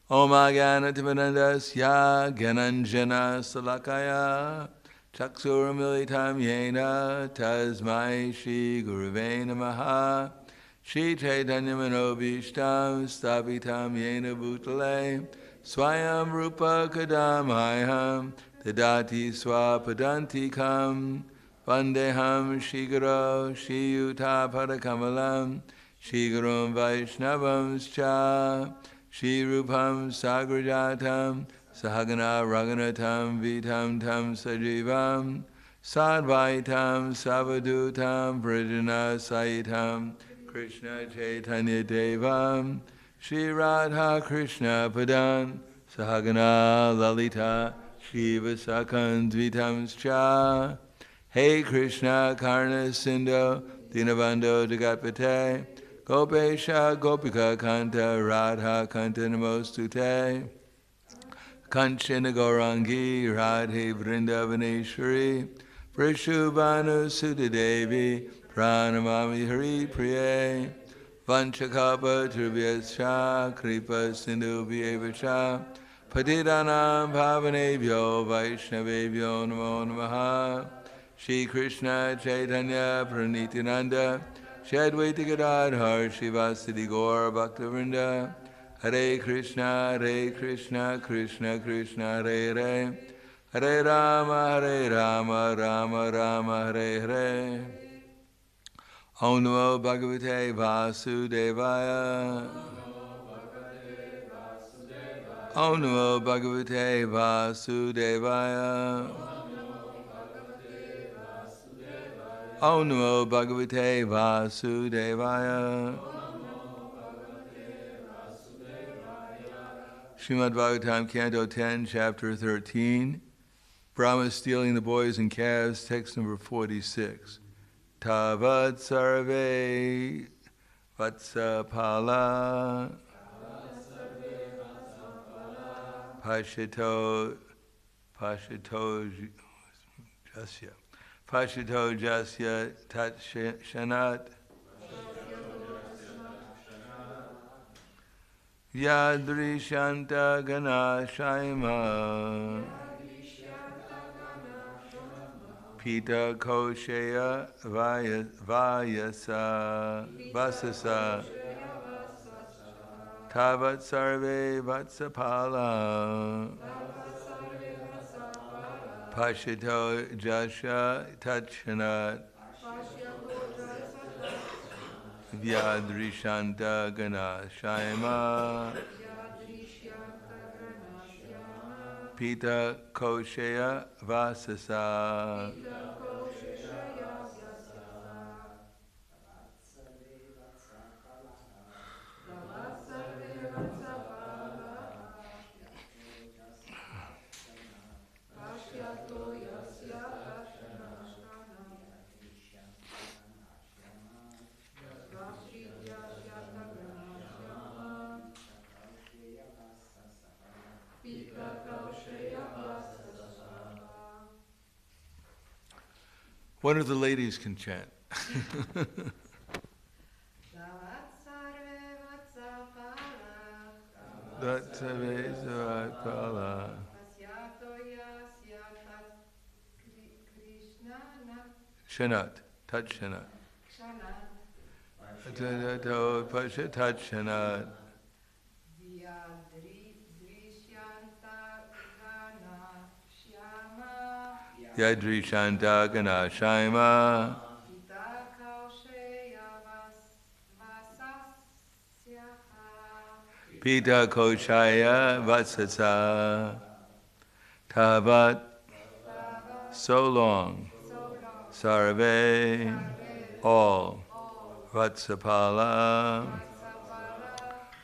Om Agyanatimanandasya Gyananjana Salakaya Chaksuramilitam Yena Tasmai Shri Guruve Namaha Shri Chaitanya Manobishtam Stapitam Yena Bhutale Swayam Rupa Kadamaham Tadati Swapadantikam Vandeham Shri Guru Shri Yuta Padakamalam Shri Gurum Vaishnavamscha Shri Rupam Sagrajatam Sahagana Raghunatam Vitam Tam Sajivam Sadvaitam Savadutam Vrajana Saitam Krishna Chaitanya Devam Shri Radha Krishna Padan Sahagana Lalita Shiva Sakan Dvitamscha Hey Krishna Karna Sindhu Dinabando Jagatpate Gopesha Gopika Kanta Radha Kanta Namostute Kanchana Gaurangi Radhe Vrindavaneshwari Vrishubhanu Sudadevi Pranamami Hari Priye Vanchakapa Trubhyascha Kripa Sindhu Vyevascha Patidanam Bhavanebhyo Vaishnavebhyo Namo Namaha Shri Krishna Chaitanya Pranityananda Shri Advaita Gadadhar Shivasadi Gaur Bhaktivinoda Hare Krishna Krishna Krishna Hare Hare Hare Rama Rama Rama Hare Hare Om Namo Bhagavate Vasudevaya Om Namo Bhagavate Vasudevaya Om Namo Bhagavate Vasudevaya Srimad-Bhagavatam, Canto 10, Chapter 13, Brahma stealing the boys and calves, text number 46. Tavat sarve vatsapala Pashito jasya tat shanat Yadrishanta gana shaima Pita kosheya vasasa Tavat sarve vatsapala Pashito jasya tachanat Vyadrishanta gana shaima Pita kosheya vasasa One of the ladies can chant. Shanat, touch shanat. Touch shanat. Yadrishanta gana shaima Pita koshaya vatsasa Tavat so long Sarve all Vatsapala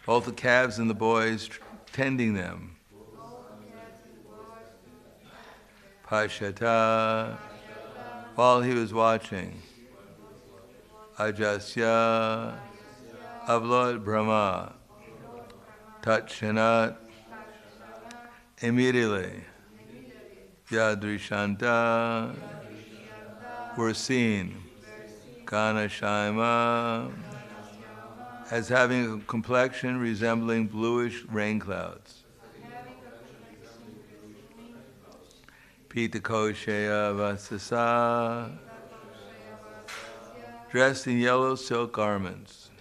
both the calves and the boys tending them Pashata, while he was watching, Ajasya, of Lord Brahma, Tatshanat, immediately, Yadrishanta, were seen, Ganashaima, as having a complexion resembling bluish rain clouds. Pita Koshaya Vasasa, dressed in yellow silk garments.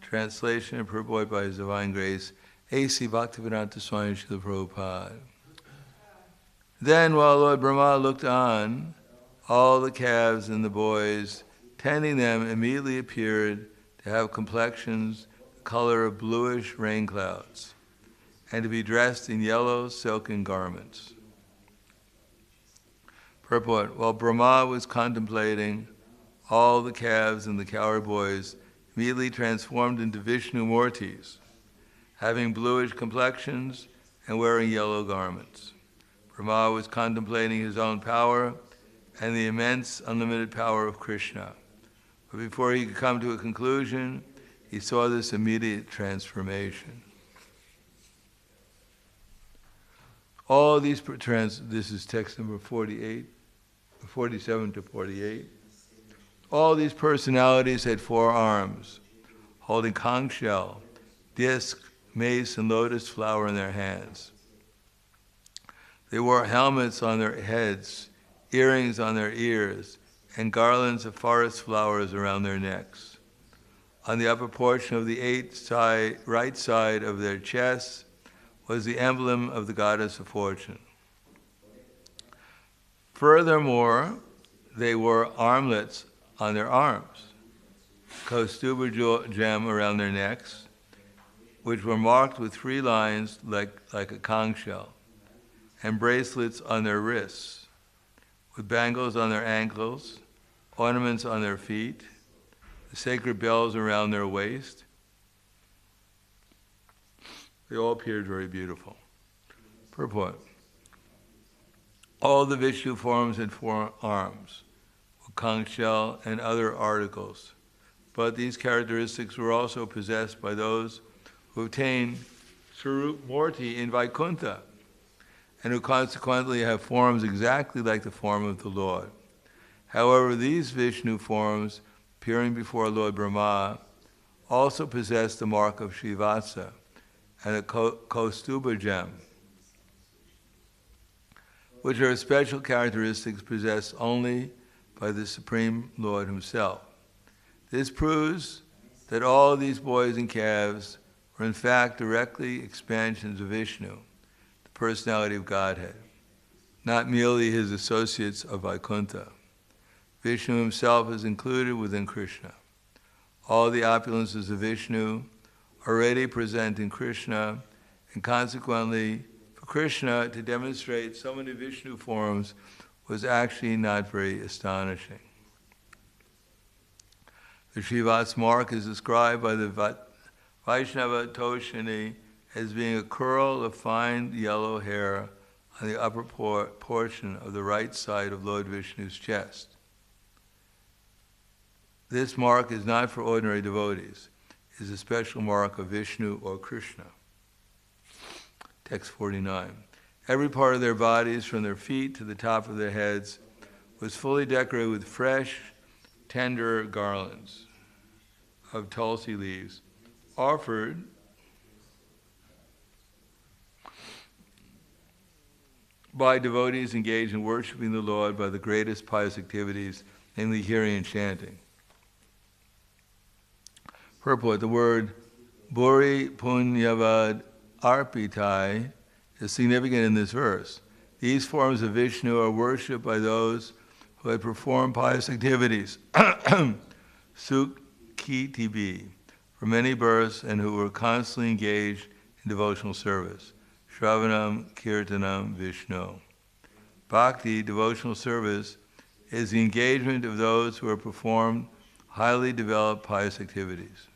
Translation and purport by His Divine Grace, A.C. Bhakti-Vedanta Swami Srila Prabhupada. Then, while Lord Brahma looked on, all the calves and the boys tending them immediately appeared to have complexions the color of bluish rain clouds, and to be dressed in yellow silken garments. Purport: while Brahma was contemplating, all the calves and the cowherd boys immediately transformed into Vishnu Murtis, having bluish complexions and wearing yellow garments. Brahma was contemplating his own power and the immense unlimited power of Krishna. But before he could come to a conclusion, he saw this immediate transformation. All these, this is text number 47 to 48. All these personalities had 4 arms, holding conch shell, disc, mace, and lotus flower in their hands. They wore helmets on their heads, earrings on their ears, and garlands of forest flowers around their necks. On the upper portion of the right side of their chests was the emblem of the goddess of fortune. Furthermore, they wore armlets on their arms, kaustuba gem around their necks, which were marked with 3 lines like a conch shell, and bracelets on their wrists, with bangles on their ankles, ornaments on their feet, the sacred bells around their waist. They all appeared very beautiful. Purport: all the Vishnu forms had 4 arms, with conch shell and other articles, but these characteristics were also possessed by those who obtained Sarup Murti in Vaikuntha, and who consequently have forms exactly like the form of the Lord. However, these Vishnu forms, appearing before Lord Brahma, also possess the mark of Shivatsa and a kaustuba gem, which are special characteristics possessed only by the Supreme Lord Himself. This proves that all these boys and calves were in fact directly expansions of Vishnu, the personality of Godhead, not merely His associates of Vaikuntha. Vishnu Himself is included within Krishna. All the opulences of Vishnu already present in Krishna, and consequently, for Krishna to demonstrate so many Vishnu forms was actually not very astonishing. The Shivatsa mark is described by the Vaishnava Toshini as being a curl of fine yellow hair on the upper portion of the right side of Lord Vishnu's chest. This mark is not for ordinary devotees. It is a special mark of Vishnu or Krishna. Text 49. Every part of their bodies, from their feet to the top of their heads, was fully decorated with fresh, tender garlands of tulsi leaves, offered by devotees engaged in worshiping the Lord by the greatest pious activities, namely hearing and chanting. Purport: the word Buri Punyavad Arpitai is significant in this verse. These forms of Vishnu are worshipped by those who had performed pious activities, Sukhitibi, for many births, and who were constantly engaged in devotional service. Shravanam Kirtanam Vishnu. Bhakti, devotional service, is the engagement of those who have performed highly developed pious activities.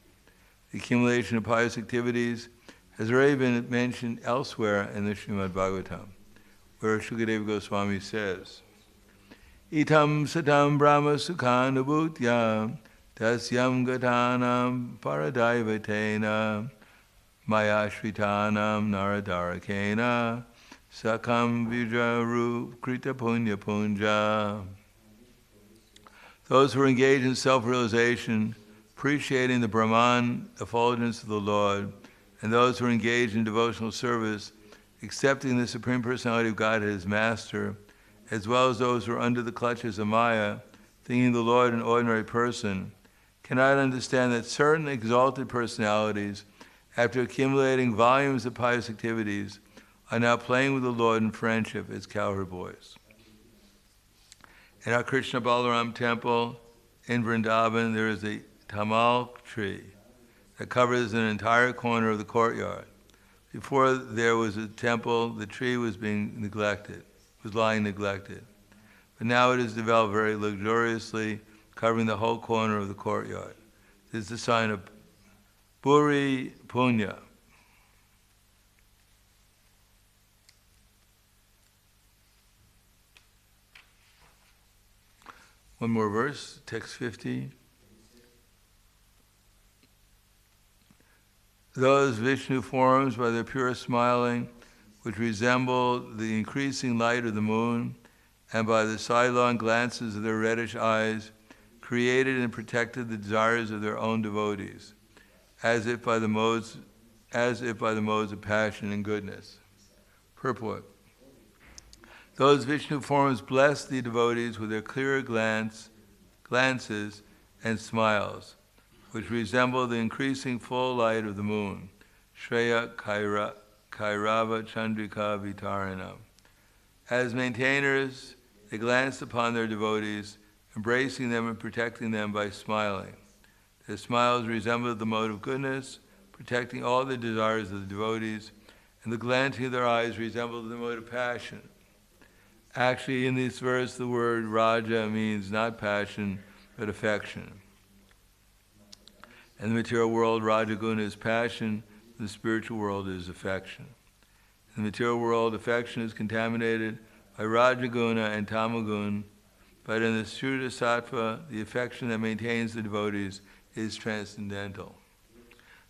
The accumulation of pious activities has already been mentioned elsewhere in the srimad-bhagavatam, where Shukadeva Goswami says, Itam satam brahma sukhanubhutya tasyam gatanam paradaivatena maya shritanam naradarakena sakam vijaru krita punya punja. Those who are engaged in self-realization appreciating the Brahman effulgence of the Lord, and those who are engaged in devotional service, accepting the Supreme Personality of Godhead as Master, as well as those who are under the clutches of Maya, thinking the Lord an ordinary person, cannot understand that certain exalted personalities, after accumulating volumes of pious activities, are now playing with the Lord in friendship as cowherd boys. In our Krishna Balaram temple in Vrindavan, there is a tamal tree that covers an entire corner of the courtyard. Before there was a temple, the tree was being neglected, was lying neglected. But now it is developed very luxuriously, covering the whole corner of the courtyard. This is a sign of Buri Punya. One more verse, text 50. Those Vishnu forms, by their pure smiling, which resemble the increasing light of the moon, and by the sidelong glances of their reddish eyes, created and protected the desires of their own devotees, as if by the modes of passion and goodness. Purport. Those Vishnu forms bless the devotees with their clear glances and smiles, which resemble the increasing full light of the moon. Shreya Kairava Chandrika Vitaranam. As maintainers, they glance upon their devotees, embracing them and protecting them by smiling. Their smiles resemble the mode of goodness, protecting all the desires of the devotees, and the glancing of their eyes resembles the mode of passion. Actually, in this verse, the word raja means not passion, but affection. In the material world, rajaguna is passion, in the spiritual world is affection. In the material world, affection is contaminated by rajaguna and tamaguna, but in the Shuddha Sattva, the affection that maintains the devotees is transcendental.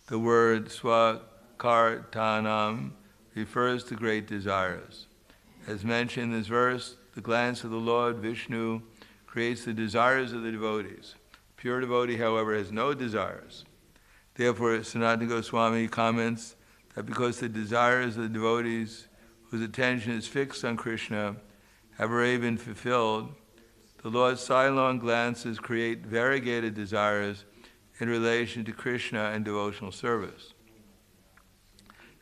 The word swakartanam refers to great desires. As mentioned in this verse, the glance of the Lord Vishnu creates the desires of the devotees. Pure devotee, however, has no desires. Therefore, Sanatana Goswami comments that because the desires of the devotees whose attention is fixed on Krishna have already been fulfilled, the Lord's sidelong glances create variegated desires in relation to Krishna and devotional service.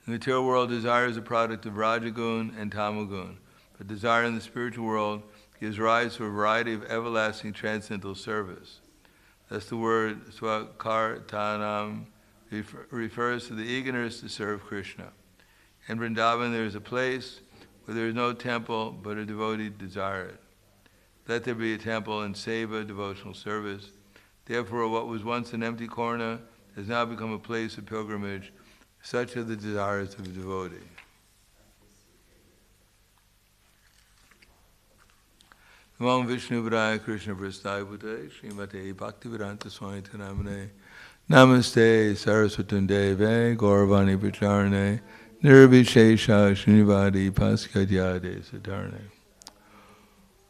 In the material world, desire is a product of Rajagun and Tamagun, but desire in the spiritual world gives rise to a variety of everlasting transcendental service. Thus the word swakartanam refers to the eagerness to serve Krishna. In Vrindavan there is a place where there is no temple, but a devotee desired. Let there be a temple in seva, devotional service. Therefore, what was once an empty corner has now become a place of pilgrimage. Such are the desires of a devotee. Namo Vishnu Padaya Krishna Prasthaya Bhutale Srimate Bhakti-vedanta Swami Namane Namaste Saraswati Deve Gauravani Pacharane Nirvishesha Srinivadi Paskadyade Sadarne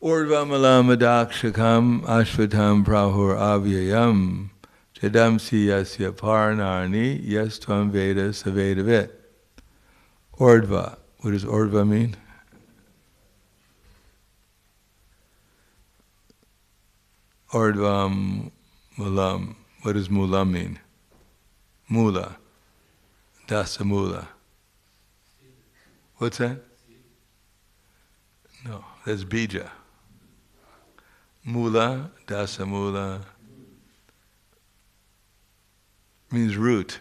Urdvamalam Ashvatam Prahur Avyayam Chadamsi Yasya Parnarni Yes Tvam Veda Savedavit. Urdva. What does Urdva mean? Urdvam Mulam. What does Mulam mean? Mula. Dasa Mula. What's that? No, that's Bija. Mula, Dasa Mula means root.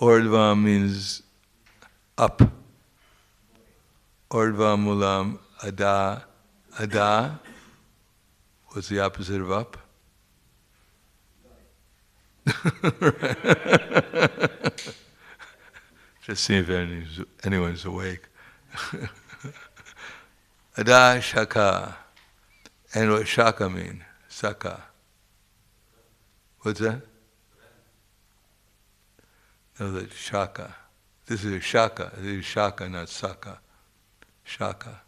Urdvam means up. Urdvam Mulam Ada. Ada. What's the opposite of up? Just see if anyone's awake. Ada Shaka. And what Shaka mean? Saka. What's that? No, that's Shaka. This is a Shaka. This is Shaka, not Saka. Shaka.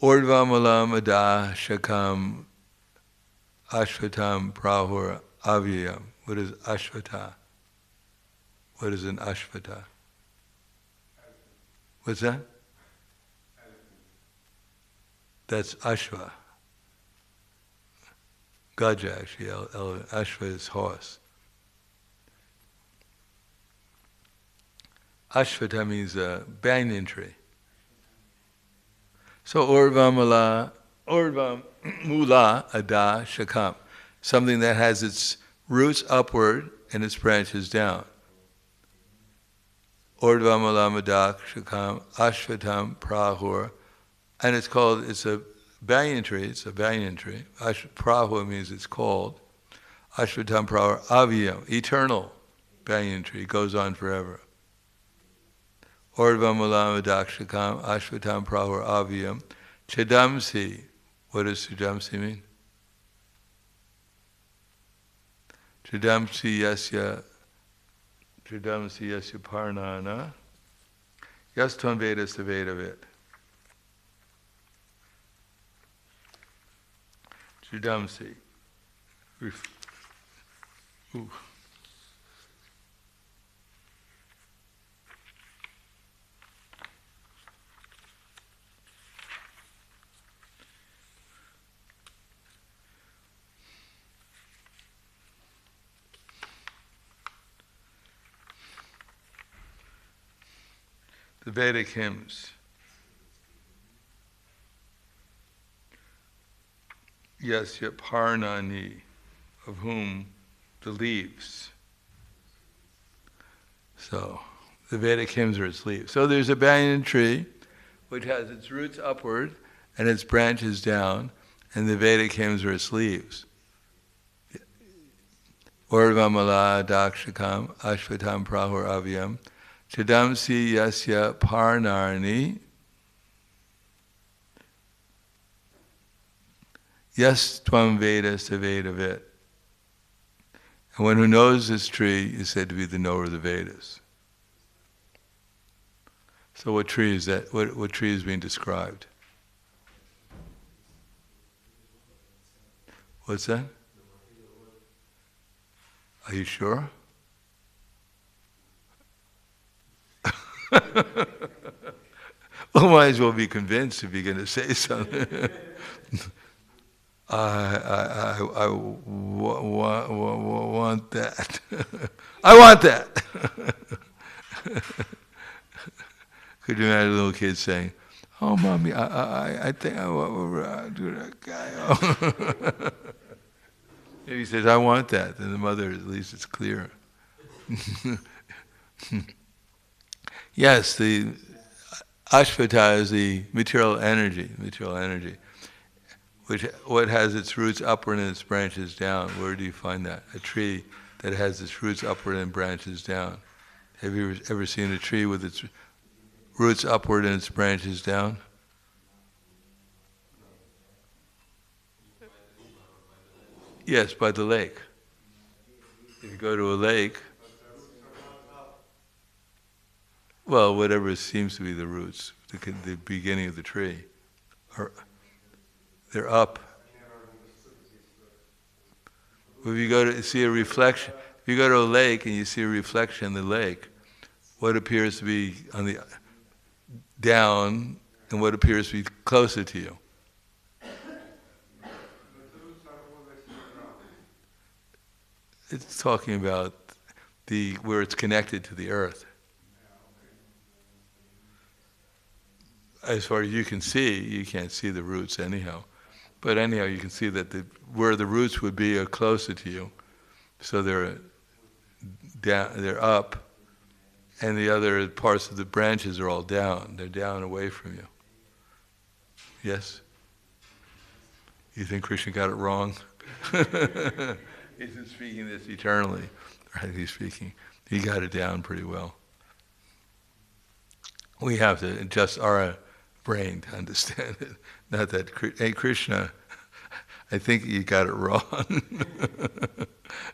Urdvamalam ada shakam ashvatam prahur avyayam. What is ashvata? What is an ashvata? What's that? That's ashva. Gaja, actually. Ashva is horse. Ashvata means a banyan tree. So Urvamula ada shakam, something that has its roots upward and its branches down. Urdvamula ada shakam ashvatam prahur, and it's a banyan tree. Prahur means it's called. Ashvatam prahur avyam, eternal banyan tree, goes on forever. Urdvamalam adakshakam ashvatam prahur avyam chadamsi. What does chadamsi mean? Chadamsi yasya parnana yastvam vedas vedavit. Chadamsi. The Vedic hymns. Yasya parnani, of whom the leaves. So, the Vedic hymns are its leaves. So there's a banyan tree, which has its roots upward and its branches down, and the Vedic hymns are its leaves. Urdvamala dakshakam ashvatam prahur avyam chadamsi yasya parnarni yes tvam vedas vedavit. And one who knows this tree is said to be the knower of the Vedas. So what tree is that? What tree is being described? What's that? Are you sure? Well, might as well be convinced if you're going to say something. I want that. I want that. Could you imagine a little kid saying, "Oh, mommy, I think I want to do that guy." If he says, "I want that," then the mother, at least it's clear. Yes, the ashvata is the material energy, which what has its roots upward and its branches down. Where do you find that? A tree that has its roots upward and branches down. Have you ever seen a tree with its roots upward and its branches down? Yes, by the lake. If you go to a lake, well, whatever seems to be the roots, the beginning of the tree, they're up. If you go to see a reflection, if you go to a lake and you see a reflection in the lake, what appears to be on the down and what appears to be closer to you? It's talking about where it's connected to the earth. As far as you can see, you can't see the roots anyhow. But anyhow, you can see that where the roots would be are closer to you. So they're up, and the other parts of the branches are all down. They're down away from you. Yes? You think Krishna got it wrong? He's been speaking this eternally, rightly speaking. He got it down pretty well. We have to adjust our brain to understand it. Not that, hey Krishna, I think you got it wrong.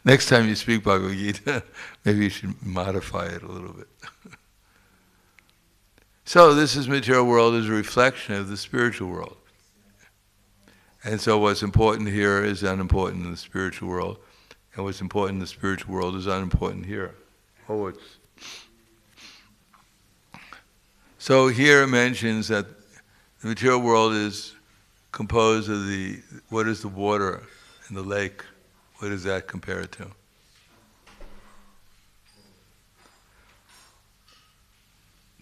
Next time you speak Bhagavad Gita, maybe you should modify it a little bit. So this material world is a reflection of the spiritual world. And so what's important here is unimportant in the spiritual world, and what's important in the spiritual world is unimportant here. So here it mentions that the material world is composed of what is the water in the lake? What does that compare to?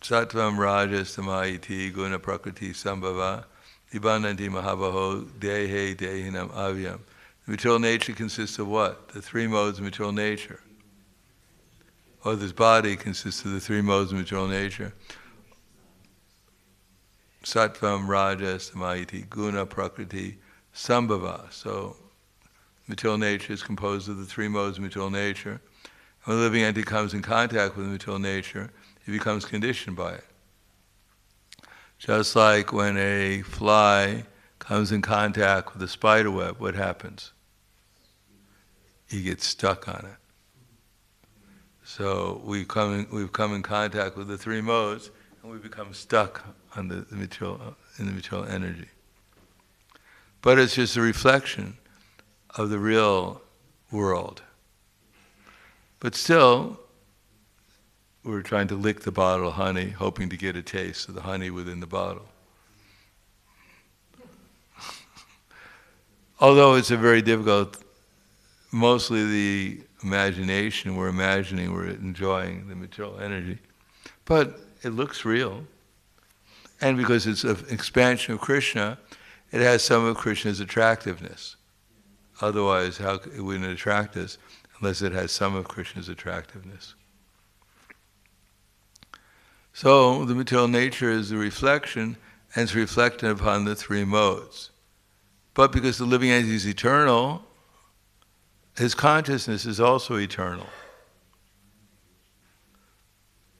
Sattvam rajas tamayiti guna prakriti sambhava nibbannanti mahabaho dehe dehinam avyam. The material nature consists of what? The three modes of material nature. Or this body consists of the three modes of material nature. Sattvam rajas tamayiti guna prakriti sambhava. So material nature is composed of the three modes of material nature. When a living entity comes in contact with the material nature, he becomes conditioned by it. Just like when a fly comes in contact with a spider web, what happens? He gets stuck on it. So we've come in contact with the three modes, and we become stuck on in the material energy. But it's just a reflection of the real world. But still, we're trying to lick the bottle of honey, hoping to get a taste of the honey within the bottle. Although it's a very difficult, mostly the imagination, we're imagining, we're enjoying the material energy. But it looks real. And because it's an expansion of Krishna, it has some of Krishna's attractiveness. Otherwise, how it wouldn't attract us unless it has some of Krishna's attractiveness. So the material nature is the reflection, and it's reflected upon the three modes. But because the living entity is eternal, his consciousness is also eternal.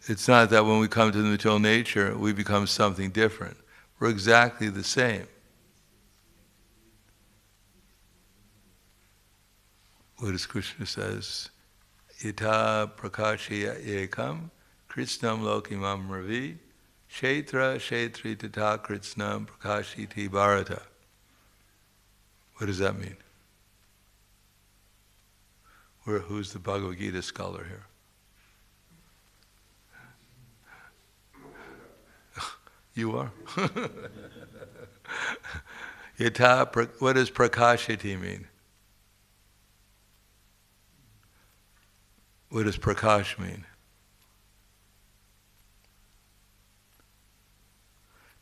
It's not that when we come to the material nature, we become something different. We're exactly the same. What does Krishna says? Yata prakashya ekam Krishnam lokimam ravi kshetra kshetri tata Krishnam prakashiti bharata. What does that mean? Who's the Bhagavad Gita scholar here? You are? What does prakashiti mean? What does prakash mean?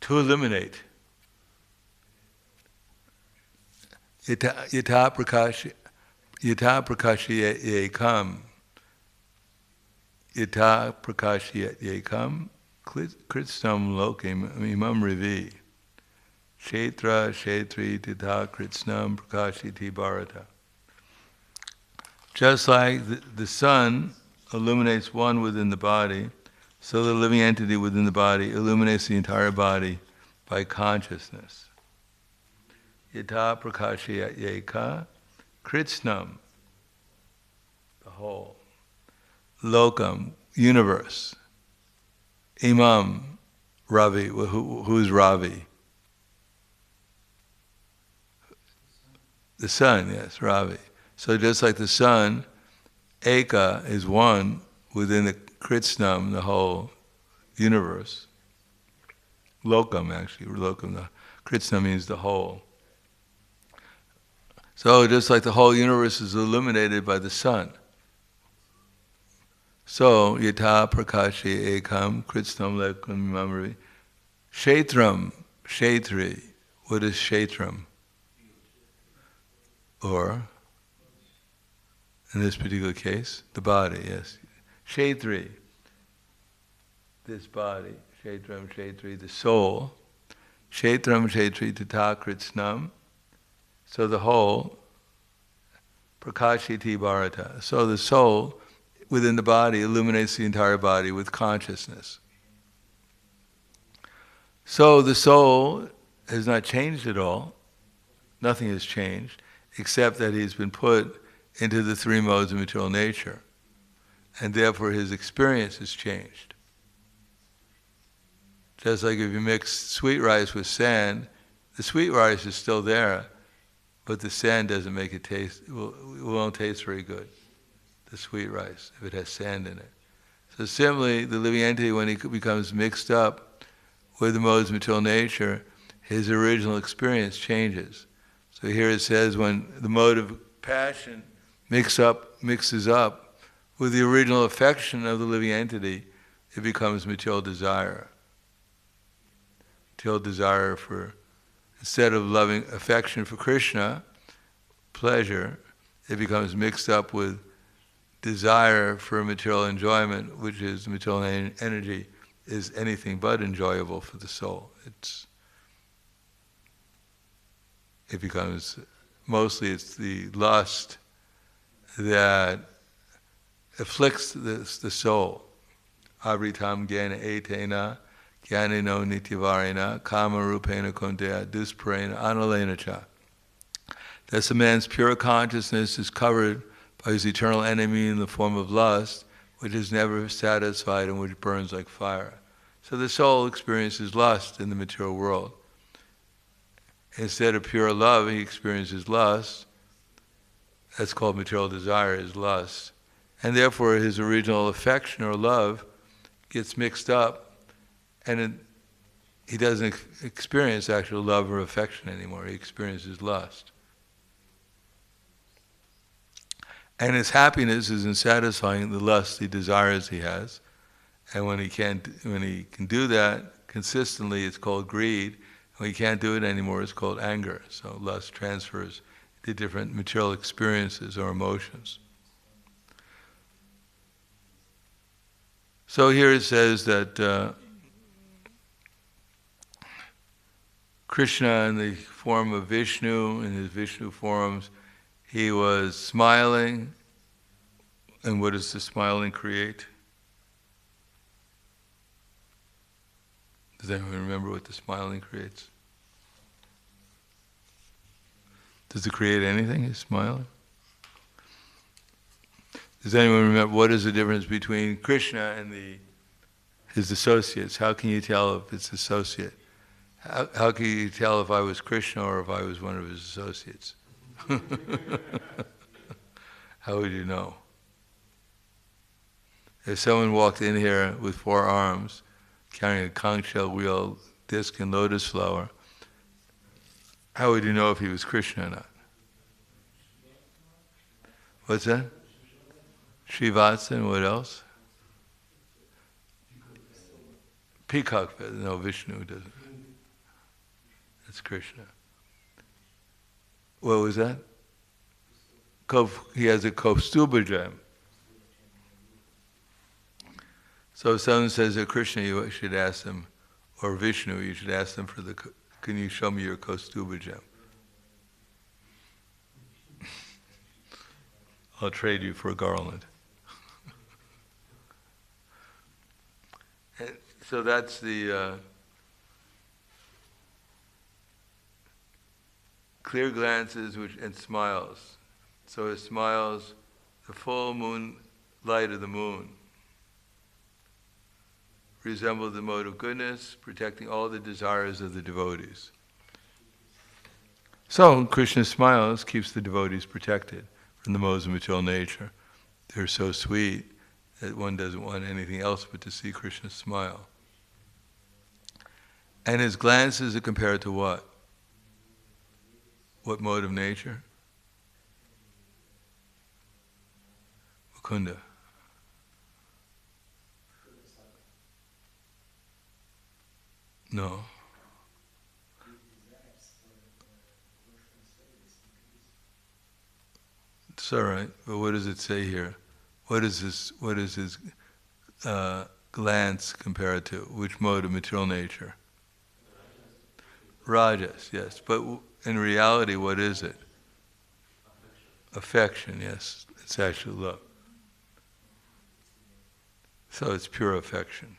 To illuminate. Yata prakashi ekam. Yata prakashi ekam. Krishnam lokim imam rivi. Kshetra kshetri tita Krishnam prakashiti bharata. Just like the sun illuminates one within the body, so the living entity within the body illuminates the entire body by consciousness. Yata prakashya yeka Krishnam, the whole. Lokam, universe. Imam, Ravi. Who's Ravi? The sun, yes, Ravi. So just like the sun, Eka is one within the Krishnam, the whole universe. Lokam, actually, Lokam, the Krishna means the whole. So just like the whole universe is illuminated by the sun. So, yata prakashi ekam Krishnam lekam mamri. Kshetram, kshetri. What is kshetram? Or, in this particular case, the body, yes. Kshetri, this body. Kshetram, kshetri, the soul. Kshetram, kshetri, tata Krishnam. So the whole, prakashiti bharata. So the soul within the body illuminates the entire body with consciousness. So the soul has not changed at all. Nothing has changed, except that he's been put into the three modes of material nature. And therefore his experience has changed. Just like if you mix sweet rice with sand, the sweet rice is still there, but the sand doesn't make it taste, it won't taste very good, the sweet rice, if it has sand in it. So similarly, the living entity, when he becomes mixed up with the modes of material nature, his original experience changes. So here it says when the mode of passion mixes up with the original affection of the living entity, it becomes material desire. Material desire for, instead of loving affection for Krishna, pleasure, it becomes mixed up with desire for material enjoyment, which is material energy, is anything but enjoyable for the soul. It becomes, mostly it's the lust that afflicts the soul. Abritam gyana etena, gyanino nityavarena, kama rupena kondeya, dusprena, analena cha. Thus a man's pure consciousness is covered by his eternal enemy in the form of lust, which is never satisfied and which burns like fire. So the soul experiences lust in the material world. Instead of pure love, he experiences lust. That's called material desire, is lust. And therefore his original affection or love gets mixed up, and he doesn't experience actual love or affection anymore. He experiences lust. And his happiness is in satisfying the lusty desires he has. And when he can do that consistently, it's called greed. When he can't do it anymore, it's called anger. So lust transfers to different material experiences or emotions. So here it says that Krishna in the form of Vishnu, in his Vishnu forms, he was smiling. And what does the smiling create? Does anyone remember what the smiling creates? Does it create anything, his smiling? Does anyone remember what is the difference between Krishna and his associates? How can you tell if it's associate? How can you tell if I was Krishna or if I was one of his associates? How would you know? If someone walked in here with 4 arms, carrying a conch shell wheel, disc, and lotus flower, how would you know if he was Krishna or not? What's that? Srivatsa, and what else? Peacock feather. No, Vishnu doesn't. That's Krishna. What was that? He has a Kaustubha gem. So if someone says that Krishna, you should ask them, or Vishnu, you should ask them for can you show me your Kaustubha gem? I'll trade you for a garland. And so that's the clear glances and smiles. So his smiles, the full moon light of the moon, resemble the mode of goodness, protecting all the desires of the devotees. So Krishna's smiles keeps the devotees protected from the modes of material nature. They're so sweet that one doesn't want anything else but to see Krishna smile. And his glances are compared to what? What mode of nature? Mukunda. No. It's all right, but what does it say here? What is his glance compared to? Which mode of material nature? Rajas, yes. But in reality, what is it? Affection, yes. It's actually love. So it's pure affection.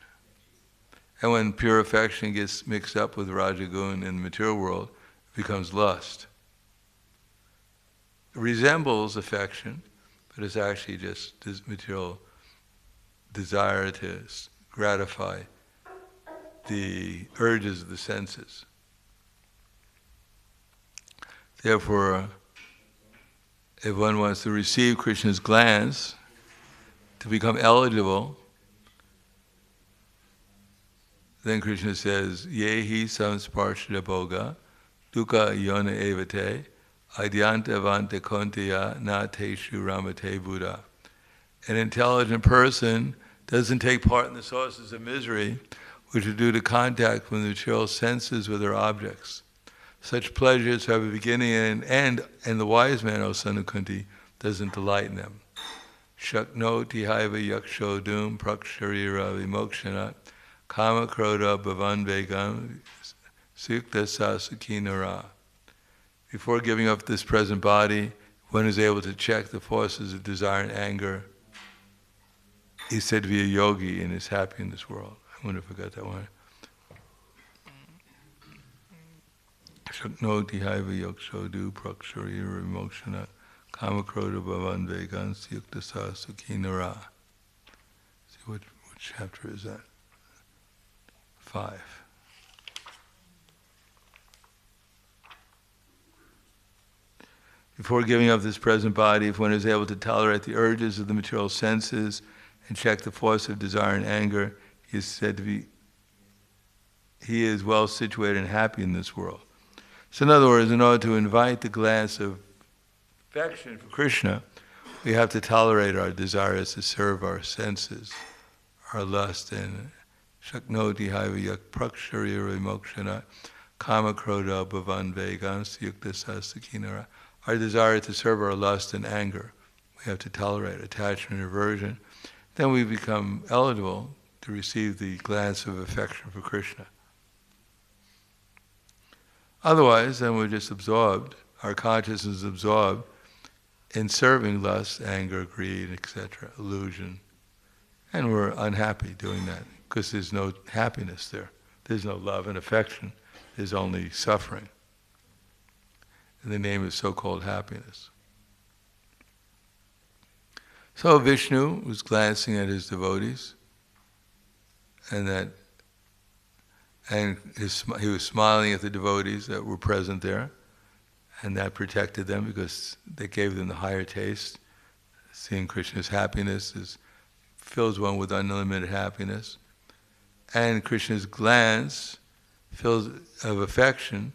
And when pure affection gets mixed up with Rajagun in the material world, it becomes lust. It resembles affection, but it's actually just this material desire to gratify the urges of the senses. Therefore, if one wants to receive Krishna's glance, to become eligible, then Krishna says, Yehi samsparshada boga, dukkha yona evate, adyanta vante konteya na teshu ramate buddha. An intelligent person doesn't take part in the sources of misery, which are due to contact with the material senses with their objects. Such pleasures have a beginning and end, and the wise man, O son of Kunti, doesn't delight in them. Shaknoti haiva yaksho dum praksharira vimokshana kama kroda bhavan vegam sukta sasukinara. Before giving up this present body, one is able to check the forces of desire and anger. He's said to be a yogi and is happy in this world. I wonder if I got that one. Shaknoti haiva yakshodu praksharira vimokshana kama kroda bhavan vegan sukta sasukinara. See what chapter is that? 5. Before giving up this present body, if one is able to tolerate the urges of the material senses and check the force of desire and anger, he is said to be, he is well situated and happy in this world. So in other words, in order to invite the glance of affection for Krishna, we have to tolerate our desires to serve our senses, our lust, and shaknoti haiva praksharira mokshana kama kroda bhavan vegan yukta sasakinara. Our desire to serve our lust and anger, we have to tolerate attachment and aversion. Then we become eligible to receive the glance of affection for Krishna. Otherwise, then we're just absorbed, our consciousness is absorbed in serving lust, anger, greed, etc., illusion. And we're unhappy doing that, because there's no happiness there. There's no love and affection. There's only suffering. And the name is so-called happiness. So Vishnu was glancing at his devotees, and he was smiling at the devotees that were present there, and that protected them because they gave them the higher taste. Seeing Krishna's happiness fills one with unlimited happiness. And Krishna's glance of affection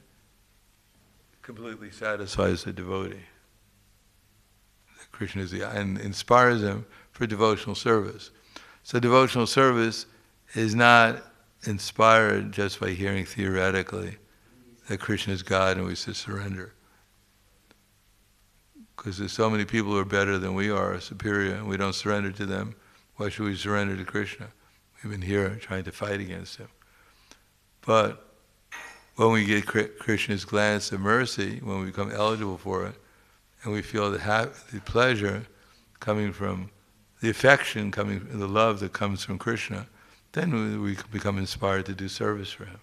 completely satisfies the devotee. Krishna and inspires them for devotional service. So devotional service is not inspired just by hearing theoretically that Krishna is God and we should surrender. Because there's so many people who are better than we are, superior, and we don't surrender to them. Why should we surrender to Krishna? We've been here trying to fight against him. But when we get Krishna's glance of mercy, when we become eligible for it, and we feel the pleasure coming from the affection, the love that comes from Krishna, then we become inspired to do service for him.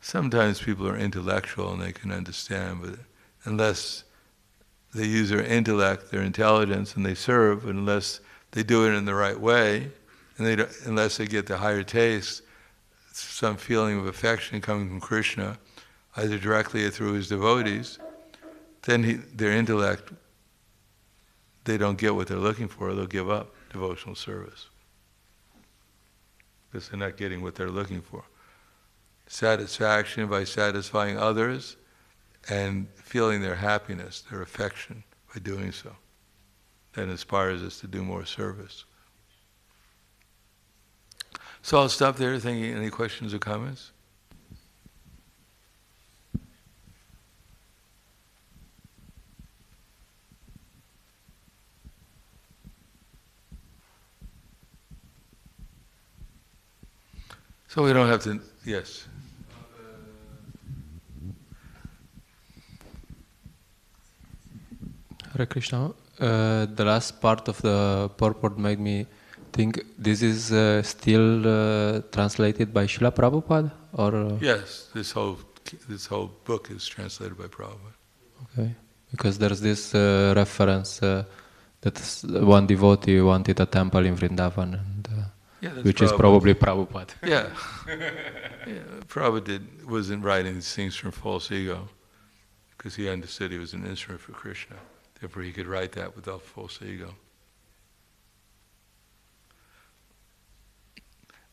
Sometimes people are intellectual and they can understand, but unless they use their intellect, their intelligence, and they serve, unless they do it in the right way, and unless they get the higher taste, some feeling of affection coming from Krishna, either directly or through his devotees, then their intellect, they don't get what they're looking for, they'll give up devotional service. Because they're not getting what they're looking for. Satisfaction by satisfying others and feeling their happiness, their affection by doing so. That inspires us to do more service. So I'll stop there thinking, any questions or comments? So we don't have to, yes. Hare Krishna, the last part of the purport made me think this is still translated by Srila Prabhupada, or yes, this whole book is translated by Prabhupada. Okay, because there's this reference that one devotee wanted a temple in Vrindavan, and which is probably Prabhupada. Yeah. Prabhupada wasn't writing these things from false ego, because he understood he was an instrument for Krishna. Therefore he could write that without false ego.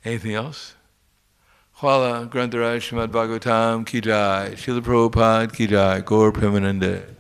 Anything else? Hvala Grantaraj Srimad-bhagavatam ki jai, Srila Prabhupada ki jai, Gaur Premanande.